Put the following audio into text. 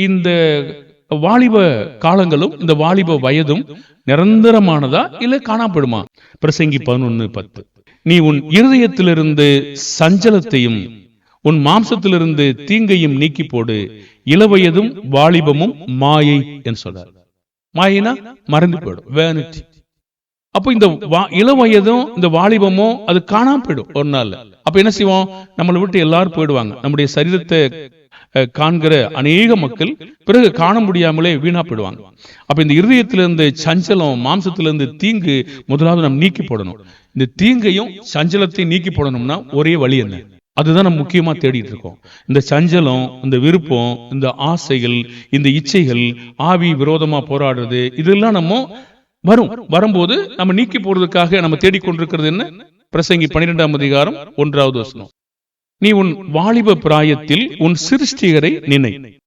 இந்த வாலிப காலங்களும் இந்த வாலிப வயதும் நிரந்தரமானதா இல்ல காணாப்படுமா? பிரசங்கி 11:10. நீ உன் இருதயத்திலிருந்து சஞ்சலத்தையும் உன் மாம்சத்திலிருந்து தீங்கையும் நீக்கி போடு, இளவயதும் வாலிபமும் மாயை என்று சொல்றார். மாயினா மறந்து போயிடும், வேனிட்டி. அப்போ இந்த இளவயதும் இந்த வாலிபமும் அது காணாம போயிடும் ஒரு நாள். அப்ப என்ன செய்வோம்? நம்மளை விட்டு எல்லாரும் போயிடுவாங்க. நம்முடைய சரீரத்தை காண்கிற அநேக மக்கள் பிறகு காண முடியாமலே வீணா போயிடுவாங்க. அப்ப இந்த இருதயத்திலிருந்து சஞ்சலம், மாம்சத்திலிருந்து தீங்கு முதலாவது நம்ம நீக்கி போடணும். இந்த தீங்கையும் சஞ்சலத்தையும் நீக்கி போடணும்னா ஒரே வழி என்ன? அதுதான் நம்ம முக்கியமா தேடிட்டு இருக்கோம். இந்த சஞ்சலம், இந்த விருப்பம், இந்த ஆசைகள், இந்த இச்சைகள், ஆவி விரோதமா போராடுறது, இதெல்லாம் நம்ம வரும்போது நம்ம நீக்கி போறதுக்காக நம்ம தேடிக்கொண்டிருக்கிறது என்ன? பிரசங்கி 12:1 நீ உன் வாலிப பிராயத்தில் உன் சிருஷ்டிகரை நினை.